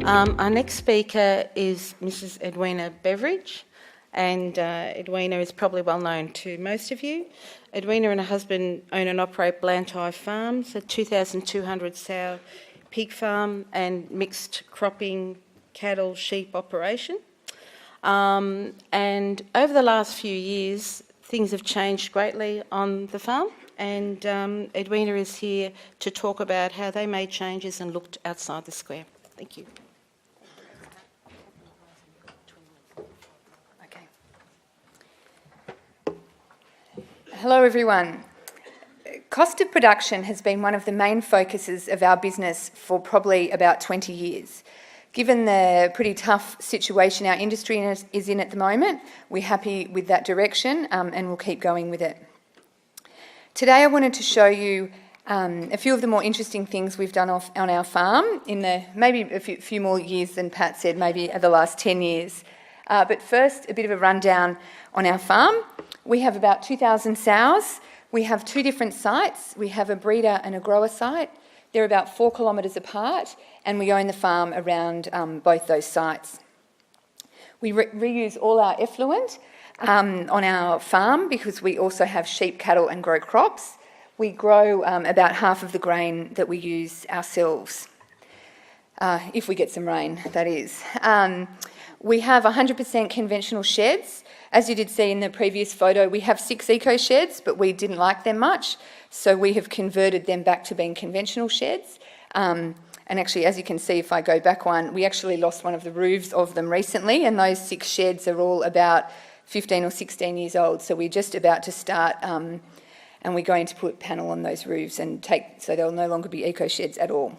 Our next speaker is Mrs. Edwina Beveridge, and Edwina is probably well known to most of you. Edwina and her husband own and operate Blantyre Farms, a 2,200 sow pig farm and mixed cropping cattle sheep operation. And over the last few years, things have changed greatly on the farm, and Edwina is here to talk about how they made changes and looked outside the square. Thank you. Hello everyone. Cost of production has been one of the main focuses of our business for probably about 20 years. Given the pretty tough situation our industry is in at the moment, we're happy with that direction and we'll keep going with it. Today I wanted to show you a few of the more interesting things we've done on our farm in the maybe a few more years than Pat said, maybe the last 10 years. But first, a bit of a rundown on our farm. We have about 2,000 sows. We have two different sites. We have a breeder and a grower site. They're about 4 kilometres apart, and we own the farm around both those sites. We reuse all our effluent on our farm because we also have sheep, cattle and grow crops. We grow about half of the grain that we use ourselves, if we get some rain, that is. We have 100% conventional sheds. As you did see in the previous photo, we have 6 eco sheds, but we didn't like them much, so we have converted them back to being conventional sheds. And actually, as you can see, if I go back one, we actually lost one of the roofs of them recently, and those 6 sheds are all about 15 or 16 years old, so we're just about to start, and we're going to put panel on those roofs and so they'll no longer be eco sheds at all.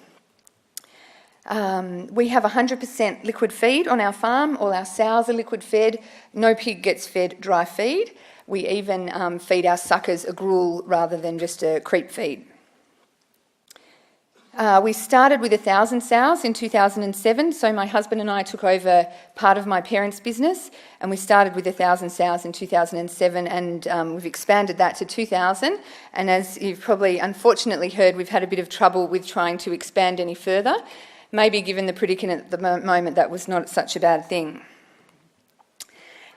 We have 100% liquid feed on our farm. All our sows are liquid fed. No pig gets fed dry feed. We even feed our suckers a gruel rather than just a creep feed. We started with 1,000 sows in 2007, so my husband and I took over part of my parents' business, and we started with 1,000 sows in 2007, and we've expanded that to 2,000, and as you've probably unfortunately heard, we've had a bit of trouble with trying to expand any further. Maybe given the predicament at the moment, that was not such a bad thing.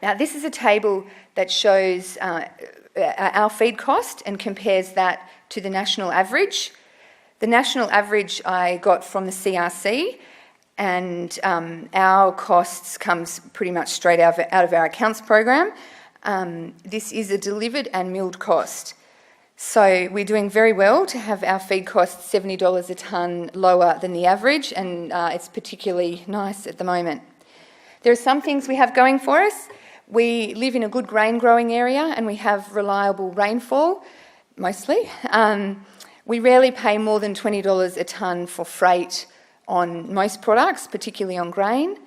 Now, this is a table that shows our feed cost and compares that to the national average. The national average I got from the CRC, and our costs comes pretty much straight out of our accounts program. This is a delivered and milled cost. So we're doing very well to have our feed costs $70 a tonne lower than the average, and it's particularly nice at the moment. There are some things we have going for us. We live in a good grain growing area and we have reliable rainfall, mostly. We rarely pay more than $20 a tonne for freight on most products, particularly on grain.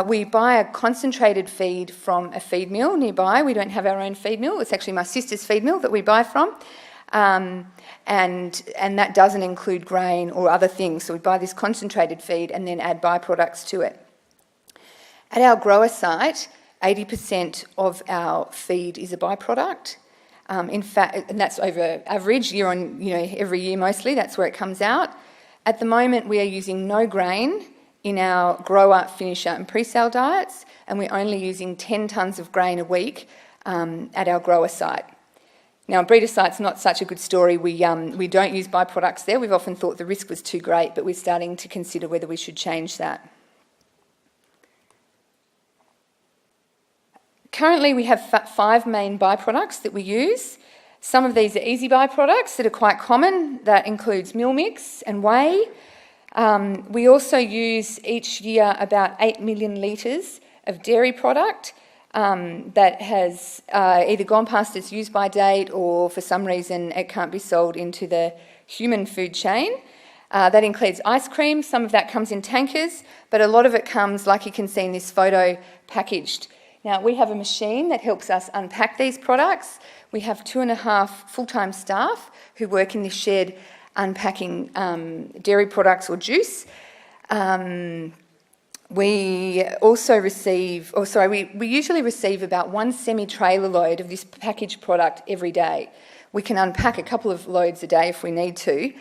We buy a concentrated feed from a feed mill nearby. We don't have our own feed mill. It's actually my sister's feed mill that we buy from. And that doesn't include grain or other things. So we buy this concentrated feed and then add byproducts to it. At our grower site, 80% of our feed is a byproduct. In fact, and that's over average year on, every year mostly. That's where it comes out. At the moment, we are using no grain in our grower, finisher and pre-sale diets, and we're only using 10 tonnes of grain a week at our grower site. Now, breeder site's not such a good story. We don't use byproducts there. We've often thought the risk was too great, but we're starting to consider whether we should change that. Currently, we have 5 main byproducts that we use. Some of these are easy byproducts that are quite common. That includes meal mix and whey. We also use each year about 8 million litres of dairy product that has either gone past its use-by date or for some reason it can't be sold into the human food chain. That includes ice cream. Some of that comes in tankers, but a lot of it comes, like you can see in this photo, packaged. Now, we have a machine that helps us unpack these products. We have 2.5 full-time staff who work in this shed unpacking dairy products or juice. We also receive, we usually receive about 1 semi-trailer load of this packaged product every day. We can unpack a couple of loads a day if we need to.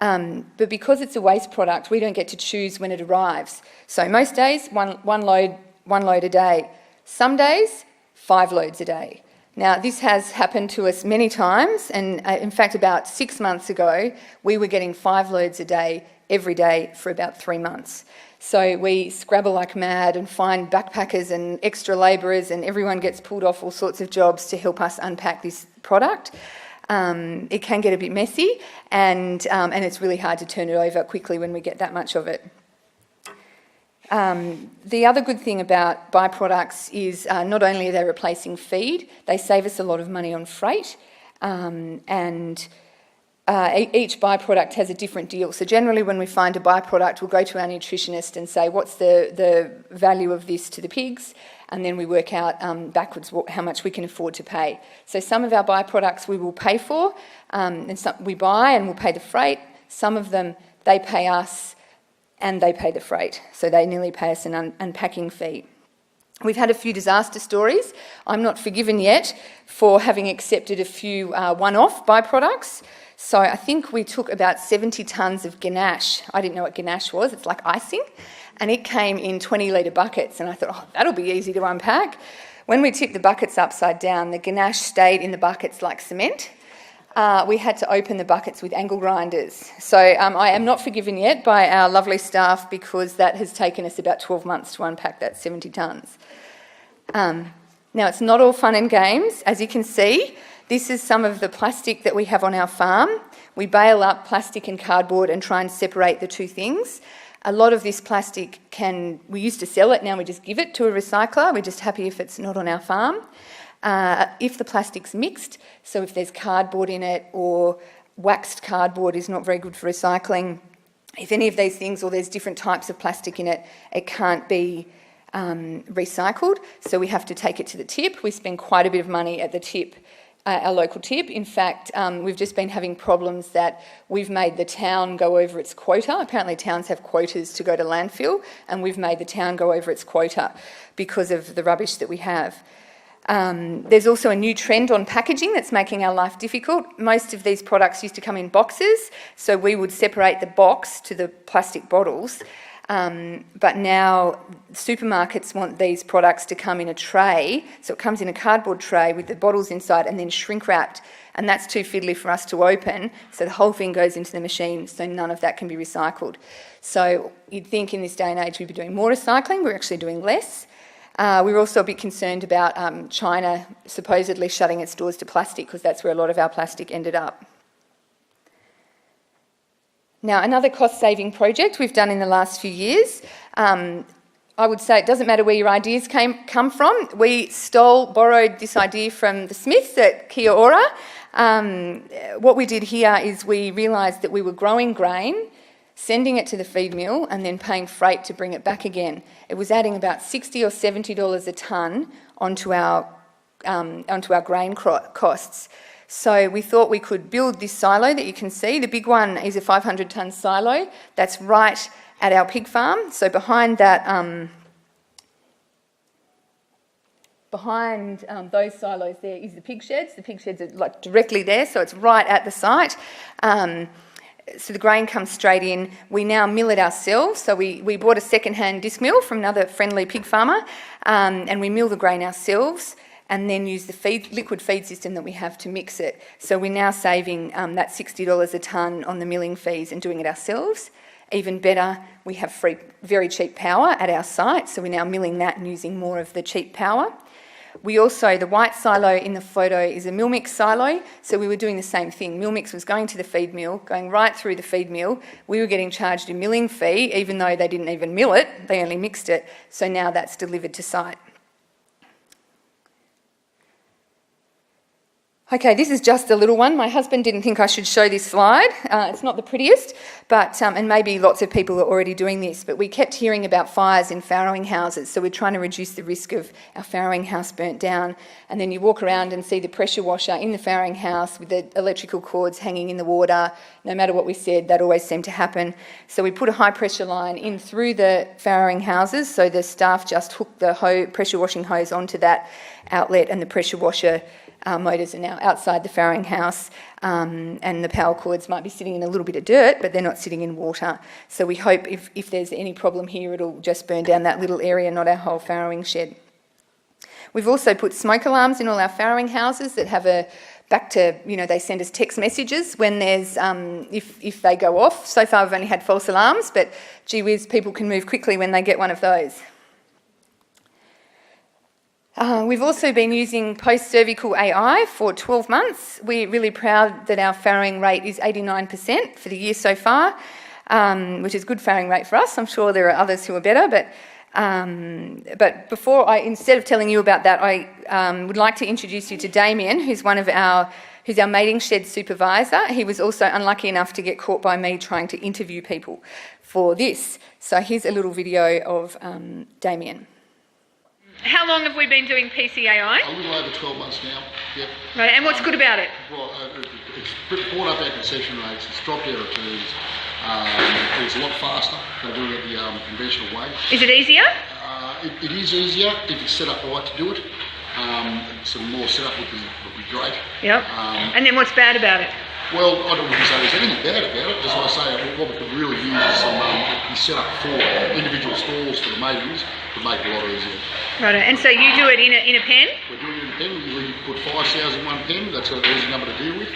But because it's a waste product, we don't get to choose when it arrives. So most days, one load a day. Some days, 5 loads a day. Now, this has happened to us many times, and in fact, about 6 months ago, we were getting 5 loads a day every day for about 3 months. So we scrabble like mad and find backpackers and extra labourers, and everyone gets pulled off all sorts of jobs to help us unpack this product. It can get a bit messy, and it's really hard to turn it over quickly when we get that much of it. The other good thing about byproducts is not only are they replacing feed, they save us a lot of money on freight, and each byproduct has a different deal. So generally when we find a byproduct, we'll go to our nutritionist and say, what's the value of this to the pigs? And then we work out backwards how much we can afford to pay. So some of our byproducts we will pay for, and some we buy and we'll pay the freight. Some of them, they pay us and they pay the freight. So they nearly pay us an unpacking fee. We've had a few disaster stories. I'm not forgiven yet for having accepted a few one-off byproducts. So I think we took about 70 tonnes of ganache. I didn't know what ganache was. It's like icing. And it came in 20-litre buckets. And I thought, oh, that'll be easy to unpack. When we tipped the buckets upside down, the ganache stayed in the buckets like cement. We had to open the buckets with angle grinders. So I am not forgiven yet by our lovely staff because that has taken us about 12 months to unpack that 70 tonnes. Now, it's not all fun and games. As you can see, this is some of the plastic that we have on our farm. We bale up plastic and cardboard and try and separate the two things. A lot of this plastic we used to sell it, now we just give it to a recycler. We're just happy if it's not on our farm. If the plastic's mixed, so if there's cardboard in it or waxed cardboard is not very good for recycling, if any of these things or there's different types of plastic in it, it can't be recycled, so we have to take it to the tip. We spend quite a bit of money at the tip, our local tip. In fact, we've just been having problems that we've made the town go over its quota. Apparently towns have quotas to go to landfill, and we've made the town go over its quota because of the rubbish that we have. There's also a new trend on packaging that's making our life difficult. Most of these products used to come in boxes, so we would separate the box to the plastic bottles. But now supermarkets want these products to come in a tray, so it comes in a cardboard tray with the bottles inside and then shrink wrapped, and that's too fiddly for us to open, so the whole thing goes into the machine, so none of that can be recycled. So you'd think in this day and age we'd be doing more recycling, we're actually doing less. We're also a bit concerned about China supposedly shutting its doors to plastic because that's where a lot of our plastic ended up. Now, another cost-saving project we've done in the last few years, I would say it doesn't matter where your ideas come from. We borrowed this idea from the Smiths at Kia Ora. What we did here is we realised that we were growing grain, sending it to the feed mill and then paying freight to bring it back again. It was adding about $60 or $70 a tonne onto our grain costs. So we thought we could build this silo that you can see. The big one is a 500-tonne silo that's right at our pig farm. So behind that, those silos there is the pig sheds. The pig sheds are like directly there, so it's right at the site. So the grain comes straight in. We now mill it ourselves. So we bought a second-hand disc mill from another friendly pig farmer, and we mill the grain ourselves and then use the liquid feed system that we have to mix it. So we're now saving that $60 a tonne on the milling fees and doing it ourselves. Even better, we have free, very cheap power at our site, so we're now milling that and using more of the cheap power. We also, the white silo in the photo is a mill mix silo, so we were doing the same thing. Mill mix was going to the feed mill, going right through the feed mill. We were getting charged a milling fee, even though they didn't even mill it, they only mixed it. So now that's delivered to site. Okay, this is just a little one. My husband didn't think I should show this slide. It's not the prettiest, but and maybe lots of people are already doing this, but we kept hearing about fires in farrowing houses, so we're trying to reduce the risk of our farrowing house burnt down. And then you walk around and see the pressure washer in the farrowing house with the electrical cords hanging in the water. No matter what we said, that always seemed to happen. So we put a high pressure line in through the farrowing houses, so the staff just hook the pressure washing hose onto that outlet, and the pressure washer motors are now outside the farrowing house, and the power cords might be sitting in a little bit of dirt, but they're not sitting in water. So we hope if there's any problem here, it'll just burn down that little area, not our whole farrowing shed. We've also put smoke alarms in all our farrowing houses that have they send us text messages when there's, if they go off. So far we've only had false alarms, but gee whiz, people can move quickly when they get one of those. We've also been using post-cervical AI for 12 months. We're really proud that our farrowing rate is 89% for the year so far, which is a good farrowing rate for us. I'm sure there are others who are better, but instead of telling you about that, I would like to introduce you to Damien, who's our mating shed supervisor. He was also unlucky enough to get caught by me trying to interview people for this. So here's a little video of Damien. How long have we been doing PCAI? A little over 12 months now, yep. Right, and what's good about it? Well, it's brought up our concession rates, it's dropped our returns, it's a lot faster than doing it the conventional way. Is it easier? It is easier if it's set up right to do it. Some more setup would be great. Yep. And then what's bad about it? Well, I don't want to say there's anything bad about it. As I say, what we could really use is some be set up for individual stalls for the matings to make it a lot easier. Right, and so you do it in a pen? We're doing it in a pen. We put 5 sows in one pen. That's an easy number to deal with.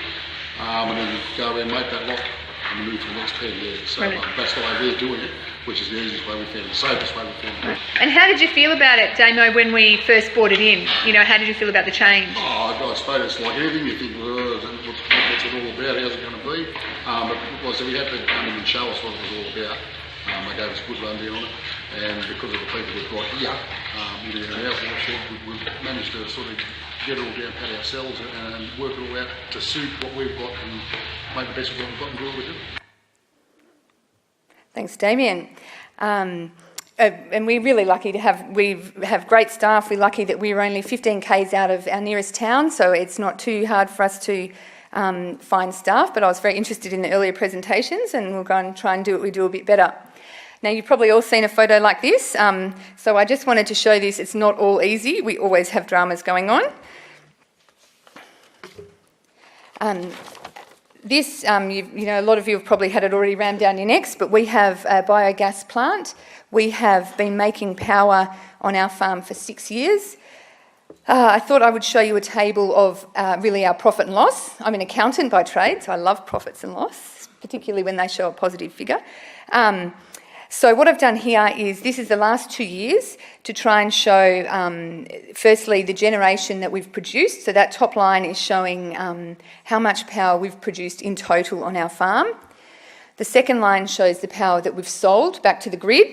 And then you go around and make that lock and move to the next pen. Yeah. So that's the way we're doing it, which is the easiest way we found, the safest way we found. Right. And how did you feel about it, Damo, when we first brought it in? How did you feel about the change? I suppose it's like anything. You think, what's it all about? How's it going to be? But we had to come in and show us what it was all about. They gave us a good rundown on it, and because of the people we've got here in our shed, we've managed to sort of get it all down pat ourselves and work it all out to suit what we've got and make the best of what we've got and do it with it. Thanks, Damien. And we're really lucky to have great staff. We're lucky that we're only 15 k's out of our nearest town, so it's not too hard for us to find staff. But I was very interested in the earlier presentations, and we'll go and try and do what we do a bit better. Now, you've probably all seen a photo like this, so I just wanted to show this. It's not all easy. We always have dramas going on. This, a lot of you have probably had it already rammed down your necks, but we have a biogas plant. We have been making power on our farm for 6 years. I thought I would show you a table of really our profit and loss. I'm an accountant by trade, so I love profits and loss, particularly when they show a positive figure. So what I've done here is, this is the last 2 years to try and show, firstly, the generation that we've produced. So that top line is showing how much power we've produced in total on our farm. The second line shows the power that we've sold back to the grid.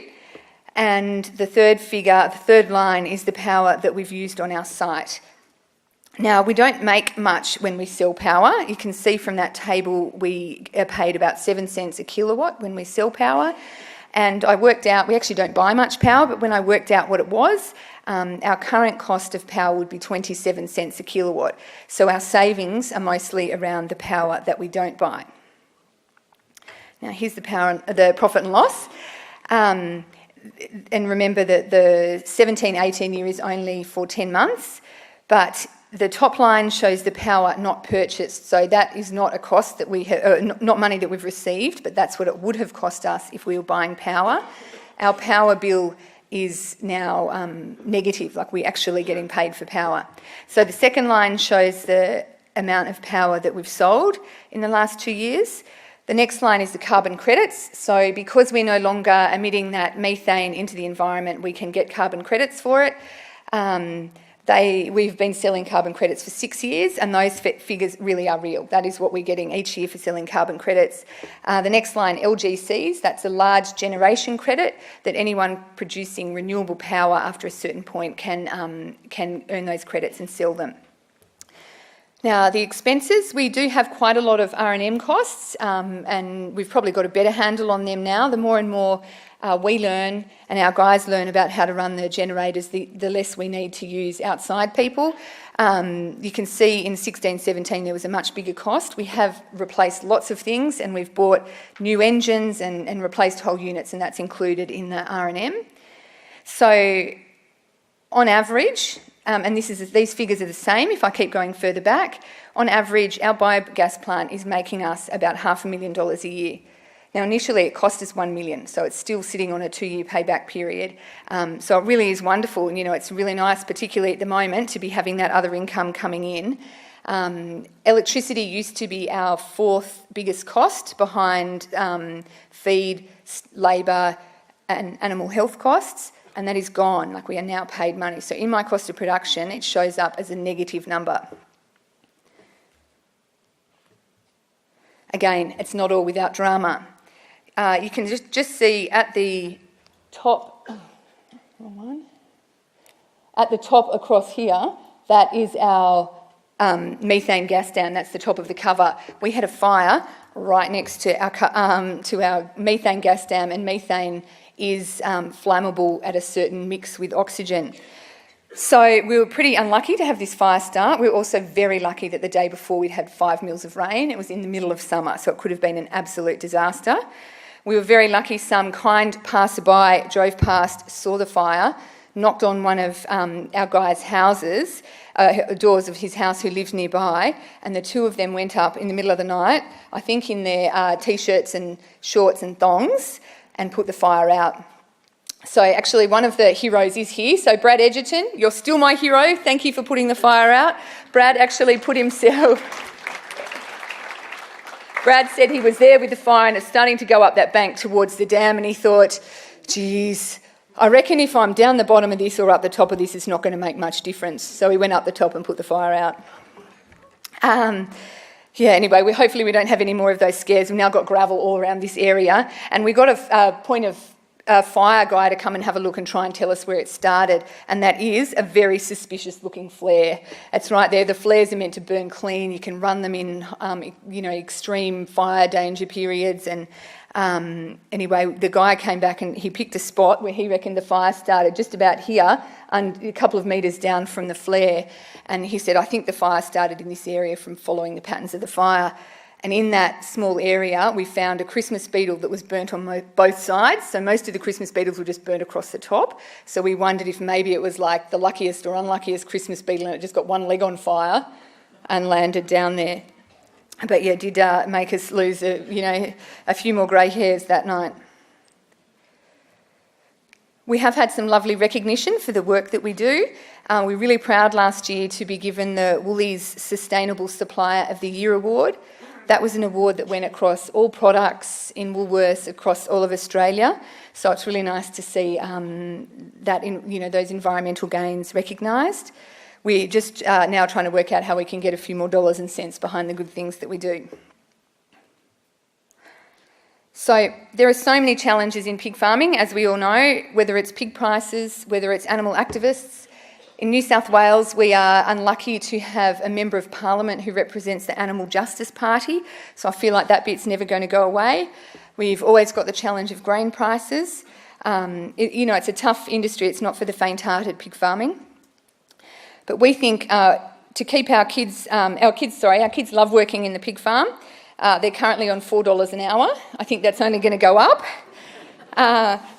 And the third line is the power that we've used on our site. Now, we don't make much when we sell power. You can see from that table we are paid about 7 cents a kilowatt when we sell power. And I worked out, we actually don't buy much power, but when I worked out what it was, our current cost of power would be 27 cents a kilowatt. So our savings are mostly around the power that we don't buy. Now, here's the profit and loss. And remember that the 17-18 year is only for 10 months, but the top line shows the power not purchased. So that is not a cost that we have, not money that we've received, but that's what it would have cost us if we were buying power. Our power bill is now negative, like we're actually getting paid for power. So the second line shows the amount of power that we've sold in the last 2 years. The next line is the carbon credits. So because we're no longer emitting that methane into the environment, we can get carbon credits for it. We've been selling carbon credits for 6 years, and those figures really are real. That is what we're getting each year for selling carbon credits. The next line, LGCs, that's a large generation credit that anyone producing renewable power after a certain point can earn those credits and sell them. Now, the expenses, we do have quite a lot of R&M costs, and we've probably got a better handle on them now. The more and more we learn and our guys learn about how to run the generators, the less we need to use outside people. You can see in 16-17 there was a much bigger cost. We have replaced lots of things, and we've bought new engines and replaced whole units, and that's included in the R&M. So on average, and these figures are the same if I keep going further back. On average, our biogas plant is making us about $500,000 a year. Now, initially it cost us $1 million, so it's still sitting on a 2-year payback period. So it really is wonderful, and it's really nice, particularly at the moment, to be having that other income coming in. Electricity used to be our 4th biggest cost behind feed, labour and animal health costs, and that is gone. Like, we are now paid money. So in my cost of production, it shows up as a negative number. Again, it's not all without drama. You can just see at the top, at the top across here, that is our methane gas dam. That's the top of the cover. We had a fire right next to our methane gas dam, and methane is flammable at a certain mix with oxygen. So we were pretty unlucky to have this fire start. We were also very lucky that the day before we'd had 5 mils of rain. It was in the middle of summer, so it could have been an absolute disaster. We were very lucky. Some kind passerby drove past, saw the fire, knocked on one of our guy's houses, doors of his house, who lived nearby, and the two of them went up in the middle of the night, I think in their T-shirts and shorts and thongs, and put the fire out. So actually one of the heroes is here. So Brad Edgerton, you're still my hero. Thank you for putting the fire out. Brad actually put himself... Brad said he was there with the fire and it's starting to go up that bank towards the dam, and he thought, geez, I reckon if I'm down the bottom of this or up the top of this, it's not going to make much difference. So he went up the top and put the fire out. Anyway, hopefully we don't have any more of those scares. We've now got gravel all around this area, and we got a point of fire guy to come and have a look and try and tell us where it started, and that is a very suspicious looking flare. It's right there. The flares are meant to burn clean. You can run them in extreme fire danger periods, and anyway, the guy came back and he picked a spot where he reckoned the fire started, just about here, and a couple of metres down from the flare, and he said, I think the fire started in this area from following the patterns of the fire. And in that small area, we found a Christmas beetle that was burnt on both sides. So most of the Christmas beetles were just burnt across the top. So we wondered if maybe it was like the luckiest or unluckiest Christmas beetle, and it just got one leg on fire and landed down there. But yeah, it did make us lose a few more grey hairs that night. We have had some lovely recognition for the work that we do. We were really proud last year to be given the Woolies Sustainable Supplier of the Year award. That was an award that went across all products in Woolworths across all of Australia. So it's really nice to see those environmental gains recognised. We're just now trying to work out how we can get a few more dollars and cents behind the good things that we do. So there are so many challenges in pig farming, as we all know, whether it's pig prices, whether it's animal activists. In New South Wales, we are unlucky to have a Member of Parliament who represents the Animal Justice Party, so I feel like that bit's never going to go away. We've always got the challenge of grain prices. It's a tough industry. It's not for the faint-hearted, pig farming. But we think to keep our kids love working in the pig farm. They're currently on $4 an hour. I think that's only going to go up.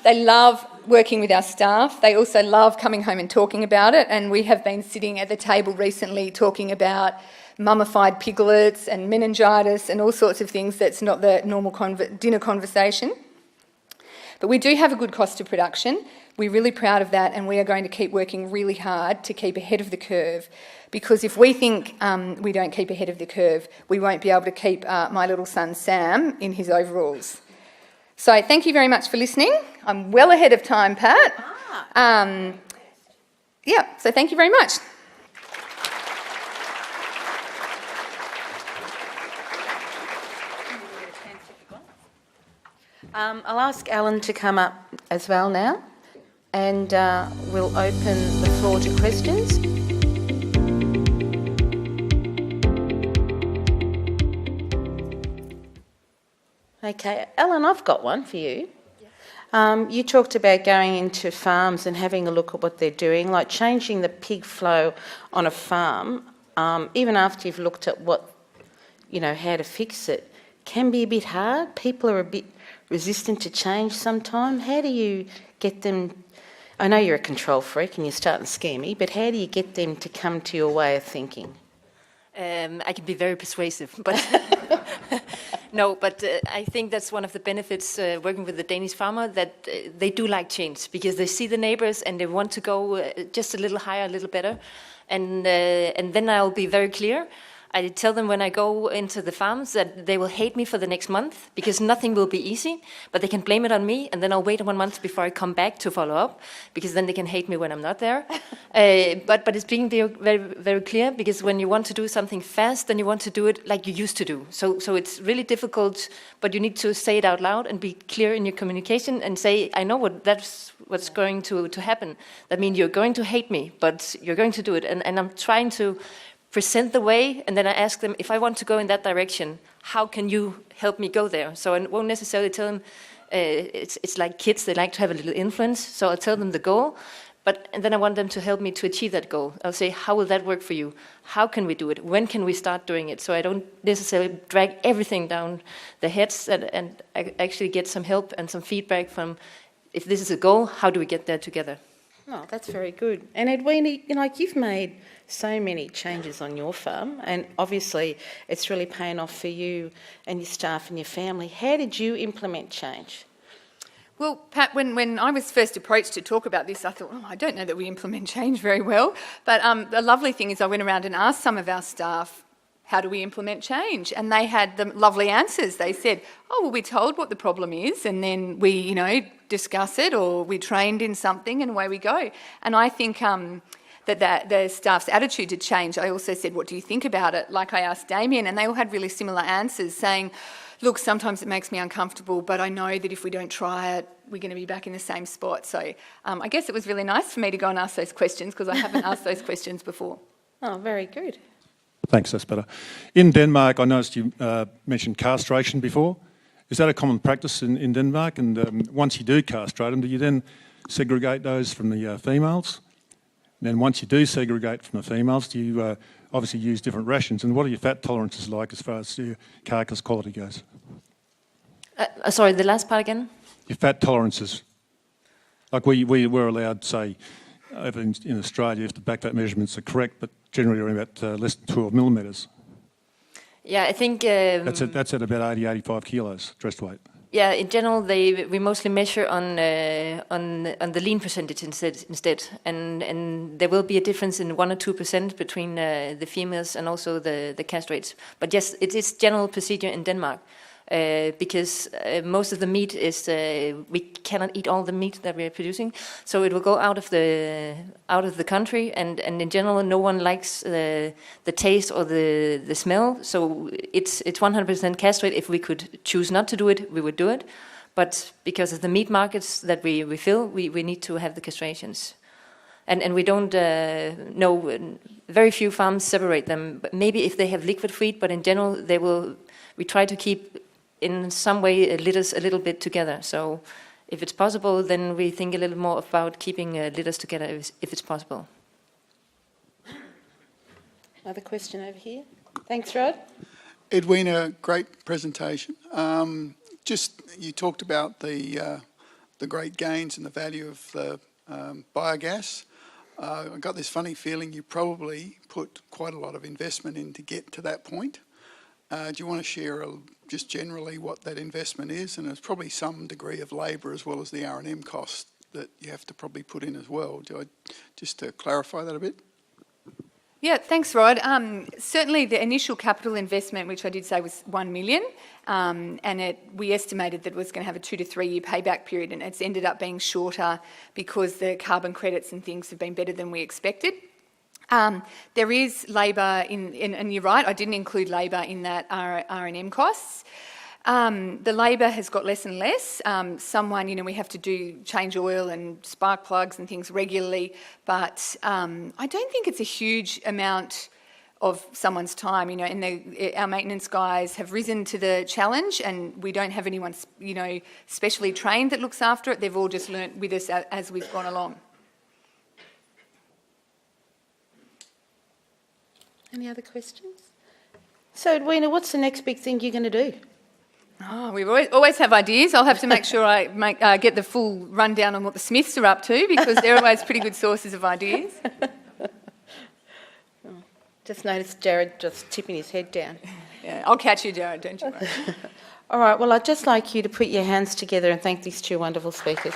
They love working with our staff. They also love coming home and talking about it, and we have been sitting at the table recently talking about mummified piglets and meningitis and all sorts of things that's not the normal dinner conversation. But we do have a good cost of production. We're really proud of that, and we are going to keep working really hard to keep ahead of the curve, because if we think we don't keep ahead of the curve, we won't be able to keep my little son Sam in his overalls. So thank you very much for listening. I'm well ahead of time, Pat. So thank you very much. I'll ask Alan to come up as well now, and we'll open the floor to questions. Okay, Alan, I've got one for you. You talked about going into farms and having a look at what they're doing, like changing the pig flow on a farm, even after you've looked at how to fix it, can be a bit hard. People are a bit resistant to change sometimes. How do you get them I know you're a control freak and you're starting to scare me, but how do you get them to come to your way of thinking? I can be very persuasive, but no. But I think that's one of the benefits working with the Danish farmer, that they do like change because they see the neighbors and they want to go just a little higher, a little better, and then I'll be very clear. I tell them when I go into the farms that they will hate me for the next month because nothing will be easy, but they can blame it on me, and then I'll wait 1 month before I come back to follow up, because then they can hate me when I'm not there. But it's being very, very clear, because when you want to do something fast, then you want to do it like you used to do. So it's really difficult, but you need to say it out loud and be clear in your communication and say, I know that's what's going to happen. That means you're going to hate me, but you're going to do it. And I'm trying to present the way, and then I ask them, if I want to go in that direction, how can you help me go there? So I won't necessarily tell them, it's like kids, they like to have a little influence, so I'll tell them the goal, and then I want them to help me to achieve that goal. I'll say, how will that work for you? How can we do it? When can we start doing it? So I don't necessarily drag everything down the heads, and I actually get some help and some feedback from, if this is a goal, how do we get there together? Oh, that's very good. And Edwina, you've made so many changes on your farm, and obviously it's really paying off for you and your staff and your family. How did you implement change? Well, Pat, when I was first approached to talk about this, I thought, I don't know that we implement change very well. But the lovely thing is I went around and asked some of our staff, how do we implement change? And they had the lovely answers. They said, we're told what the problem is, and then we, discuss it, or we trained in something, and away we go. And I think that the staff's attitude to change, I also said, what do you think about it? Like I asked Damien, and they all had really similar answers, saying, look, sometimes it makes me uncomfortable, but I know that if we don't try it, we're going to be back in the same spot. So I guess it was really nice for me to go and ask those questions, because I haven't asked those questions before. Oh, very good. Thanks, that's better. In Denmark, I noticed you mentioned castration before. Is that a common practice in Denmark? And once you do castrate them, do you then segregate those from the females? And then once you do segregate from the females, do you obviously use different rations? And what are your fat tolerances like as far as your carcass quality goes? Sorry, the last part again? Your fat tolerances. Like we were allowed, say, over in Australia, if the back fat measurements are correct, but generally around about less than 12 millimetres. Yeah, I think... That's at about 80, 85 kilos, dressed weight. Yeah, in general, we mostly measure on the lean percentage instead, and there will be a difference in 1 or 2% between the females and also the castrates. But yes, it is general procedure in Denmark. Because most of the meat is we cannot eat all the meat that we are producing, so it will go out of the country, and in general no one likes the taste or the smell. So it's 100% castrate. If we could choose not to do it, we would do it, but because of the meat markets that we fill, we need to have the castrations. And we don't know, very few farms separate them. But maybe if they have liquid feed, but in general we try to keep in some way litters a little bit together. So if it's possible, then we think a little more about keeping litters together if it's possible. Another question over here. Thanks, Rod. Edwina, great presentation. You talked about the great gains and the value of the biogas. I got this funny feeling you probably put quite a lot of investment in to get to that point. Do you want to share just generally what that investment is? And there's probably some degree of labour as well as the R&M cost that you have to probably put in as well. Just to clarify that a bit? Yeah, thanks, Rod. Certainly the initial capital investment, which I did say was 1 million, and we estimated that it was going to have a 2 to 3 year payback period, and it's ended up being shorter because the carbon credits and things have been better than we expected. There is labour and you're right, I didn't include labour in that R&M costs. The labour has got less and less. We have to change oil and spark plugs and things regularly, but I don't think it's a huge amount of someone's time, and our maintenance guys have risen to the challenge, and we don't have anyone, specially trained that looks after it. They've all just learnt with us as we've gone along. Any other questions? So, Edwina, what's the next big thing you're going to do? Oh, we always have ideas. I'll have to make sure I get the full rundown on what the Smiths are up to, because they're always pretty good sources of ideas. Just noticed Jared just tipping his head down. Yeah, I'll catch you, Jared, don't you worry. All right, well, I'd just like you to put your hands together and thank these two wonderful speakers.